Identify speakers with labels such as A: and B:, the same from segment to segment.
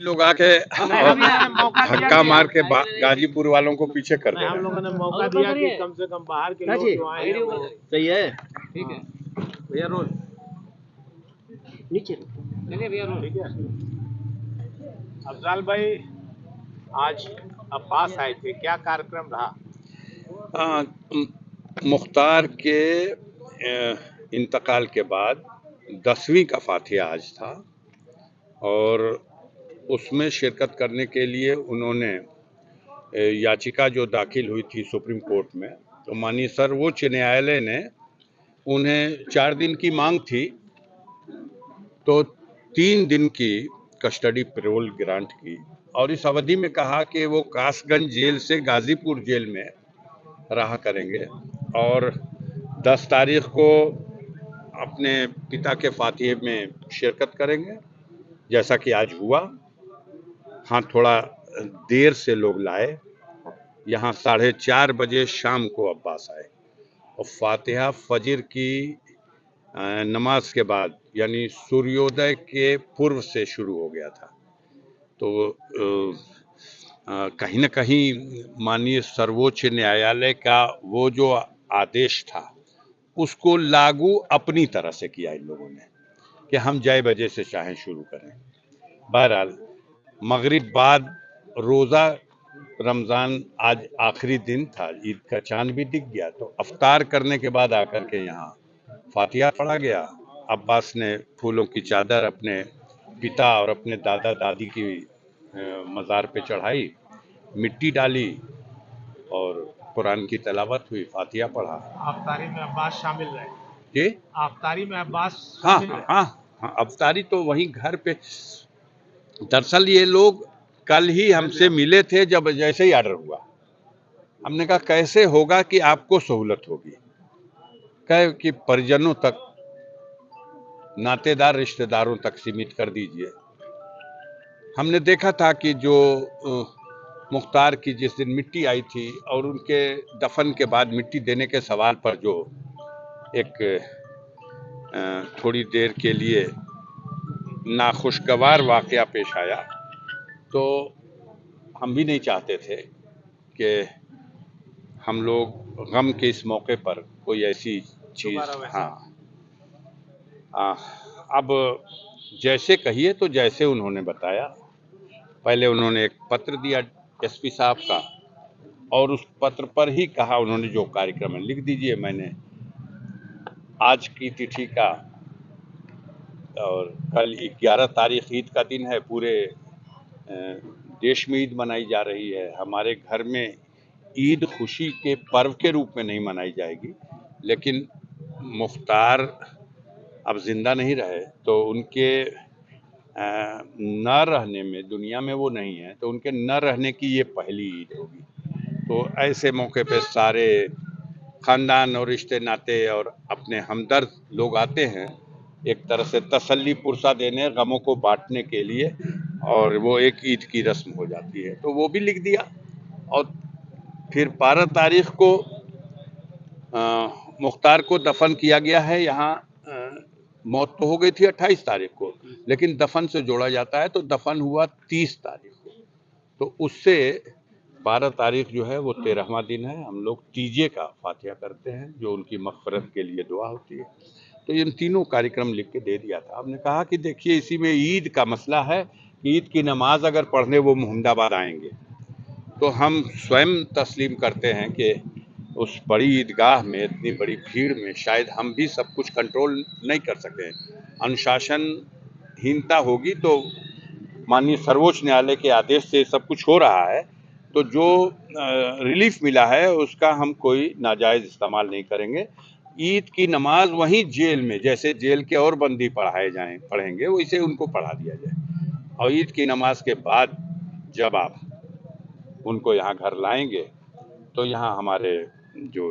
A: लोग आके और धक्का मार के गाजीपुर वालों को पीछे कर दे
B: हम
A: रहे हैं।
B: लोगों ने मौका दिया कि कम से कम बाहर के लोग जो आए हैं वो
C: सही है, ठीक है
B: भैया रोल
C: नीचे
B: चलिए भैया रोल ठीक है। अफजाल भाई आज अब्बास आए थे, क्या कार्यक्रम रहा?
A: मुख्तार के इंतकाल के बाद 10वीं का फातिहा आज था और उसमें शिरकत करने के लिए उन्होंने याचिका जो दाखिल हुई थी सुप्रीम कोर्ट में, तो माननीय सर्वोच्च न्यायालय ने उन्हें 4 दिन की मांग थी, तो 3 दिन की कस्टडी पैरोल ग्रांट की और इस अवधि में कहा कि वो कासगंज जेल से गाजीपुर जेल में रहा करेंगे और 10 तारीख को अपने पिता के फातिहे में शिरकत करेंगे, जैसा कि आज हुआ। हाँ, थोड़ा देर से लोग लाए, यहाँ 4:30 बजे शाम को अब्बास आए और फातिहा फजर की नमाज के बाद यानी सूर्योदय के पूर्व से शुरू हो गया था। तो कहीं न कहीं माननीय सर्वोच्च न्यायालय का वो जो आदेश था उसको लागू अपनी तरह से किया इन लोगों ने कि हम जय बजे से चाहें शुरू करें। बहरहाल मगरिब बाद रोज़ा रमज़ान आज आखिरी दिन था, ईद का चांद भी दिख गया, तो अफ्तार करने के बाद आकर के यहाँ फातिहा पढ़ा गया। अब्बास ने फूलों की चादर अपने पिता और अपने दादा दादी की मज़ार पे चढ़ाई, मिट्टी डाली और कुरान की तिलावत हुई, फातिहा पढ़ा।
B: अफ्तारी में अब्बास शामिल रहे?
A: जी,
B: अफ्तारी में अब्बास
A: हाँ
B: शामिल रहे?
A: हाँ, अफ्तारी तो वहीं घर पे। दरअसल ये लोग कल ही हमसे मिले थे जब जैसे ही ऑर्डर हुआ। हमने कहा कैसे होगा कि आपको सहूलत होगी, कहे कि परिजनों तक, नातेदार रिश्तेदारों तक सीमित कर दीजिए। हमने देखा था कि जो मुख्तार की जिस दिन मिट्टी आई थी और उनके दफन के बाद मिट्टी देने के सवाल पर जो एक थोड़ी देर के लिए नाखुशगवार वाकया पेश आया, तो हम भी नहीं चाहते थे कि हम लोग गम के इस मौके पर कोई ऐसी चीज़। हाँ, अब जैसे कहिए तो जैसे उन्होंने बताया, पहले उन्होंने एक पत्र दिया एसपी साहब का और उस पत्र पर ही कहा उन्होंने जो कार्यक्रम है लिख दीजिए। मैंने आज की तिथि का और कल 11 तारीख ईद का दिन है, पूरे देश में ईद मनाई जा रही है। हमारे घर में ईद खुशी के पर्व के रूप में नहीं मनाई जाएगी, लेकिन मुख्तार अब जिंदा नहीं रहे तो उनके न रहने में, दुनिया में वो नहीं है, तो उनके न रहने की ये पहली ईद होगी। तो ऐसे मौके पे सारे खानदान और रिश्ते नाते और अपने हमदर्द लोग आते हैं, एक तरह से तसल्ली पुरसा देने, गमों को बांटने के लिए, और वो एक ईद की रस्म हो जाती है। तो वो भी लिख दिया और फिर 12 तारीख को मुख्तार को दफन किया गया है। यहाँ मौत तो हो गई थी 28 तारीख को, लेकिन दफन से जोड़ा जाता है तो दफन हुआ 30 तारीख को। तो उससे 12 तारीख जो है वो 13वां दिन है। हम लोग तीजे का फातिहा करते हैं जो उनकी मग़फ़िरत के लिए दुआ होती है। तो इन तीनों कार्यक्रम लिख के दे दिया था। हमने कहा कि देखिए इसी में ईद का मसला है, ईद की नमाज अगर पढ़ने वो मोहम्मदाबाद आएंगे तो हम स्वयं तस्लीम करते हैं कि उस बड़ी ईदगाह में इतनी बड़ी भीड़ में शायद हम भी सब कुछ कंट्रोल नहीं कर सकें, अनुशासनहीनता होगी। तो माननीय सर्वोच्च न्यायालय के आदेश से सब कुछ हो रहा है, तो जो रिलीफ मिला है उसका हम कोई नाजायज़ इस्तेमाल नहीं करेंगे। ईद की नमाज वहीं जेल में, जैसे जेल के और बंदी पढ़ेंगे वैसे उनको पढ़ा दिया जाए, और ईद की नमाज के बाद जब आप उनको यहाँ घर लाएंगे तो यहाँ हमारे जो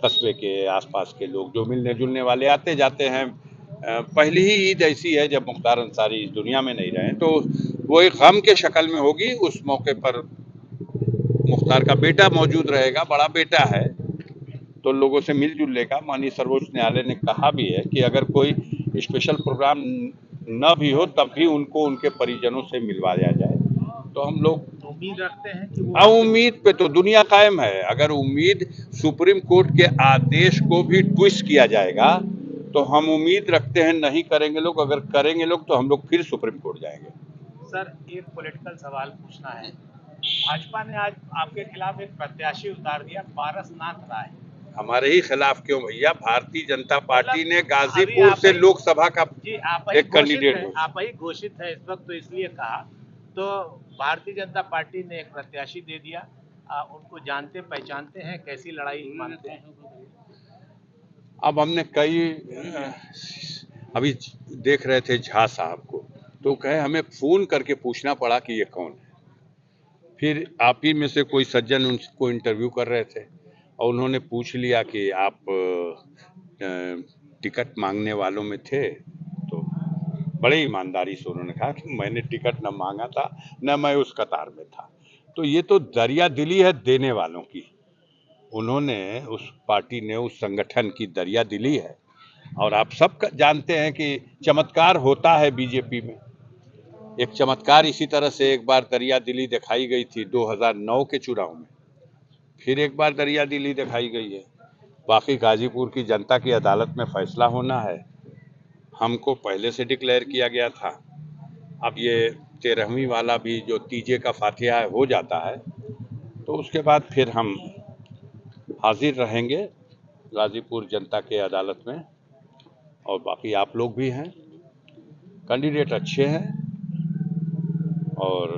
A: कस्बे के आसपास के लोग जो मिलने जुलने वाले आते जाते हैं, पहली ही ईद ऐसी है जब मुख्तार अंसारी इस दुनिया में नहीं रहे, तो वो एक गम के शक्ल में होगी। उस मौके पर मुख्तार का बेटा मौजूद रहेगा, बड़ा बेटा है, तो लोगों से मिलजुल लेगा। माननीय सर्वोच्च न्यायालय ने कहा भी है कि अगर कोई स्पेशल प्रोग्राम न भी हो तब भी उनको उनके परिजनों से मिलवाया जाए। तो हम लोग
B: उम्मीद रखते हैं कि वो
A: उम्मीद पे तो दुनिया कायम है। अगर उम्मीद सुप्रीम कोर्ट के आदेश को भी ट्विस्ट किया जाएगा तो हम उम्मीद रखते हैं नहीं करेंगे लोग, अगर करेंगे लोग तो हम लोग फिर सुप्रीम कोर्ट जाएंगे।
B: सर एक पॉलिटिकल सवाल पूछना है। भाजपा ने आज आपके खिलाफ एक प्रत्याशी उतार दिया, पारसनाथ राय।
A: हमारे ही खिलाफ क्यों भैया? भारतीय जनता पार्टी
B: मतलब
A: ने
B: अभी
A: गाजीपुर
B: आप
A: से
B: ही
A: लोकसभा का
B: जी आप ही
A: एक
B: घोषित
A: कैंडिडेट
B: है,
A: हो।
B: आप ही घोषित है इस वक्त, तो इसलिए कहा। तो भारतीय जनता पार्टी ने एक प्रत्याशी दे दिया। उनको जानते पहचानते हैं, कैसी लड़ाई मानते हैं?
A: अब हमने कई अभी देख रहे थे झा साहब को, तो कहे हमें फोन करके पूछना पड़ा कि ये कौन है। फिर आप ही में से कोई सज्जन उनको इंटरव्यू कर रहे थे और उन्होंने पूछ लिया कि आप टिकट मांगने वालों में थे। तो बड़े ईमानदारी से उन्होंने कहा कि मैंने टिकट न मांगा था, न मैं उस कतार में था। तो ये तो दरिया दिली है देने वालों की। उन्होंने, उस पार्टी ने, उस संगठन की दरिया दिली है। और आप सब जानते हैं कि चमत्कार होता है बीजेपी में। एक चमत्कार इसी तरह से एक बार दरिया दिली दिखाई गई थी 2009 के चुनाव में, फिर एक बार दरिया दिली दिखाई गई है। बाकी गाजीपुर की जनता की अदालत में फैसला होना है। हमको पहले से डिक्लेयर किया गया था। अब ये 13वीं वाला भी जो तीजे का फातिहा हो जाता है तो उसके बाद फिर हम हाजिर रहेंगे गाजीपुर जनता के अदालत में। और बाकी आप लोग भी हैं, कैंडिडेट अच्छे हैं और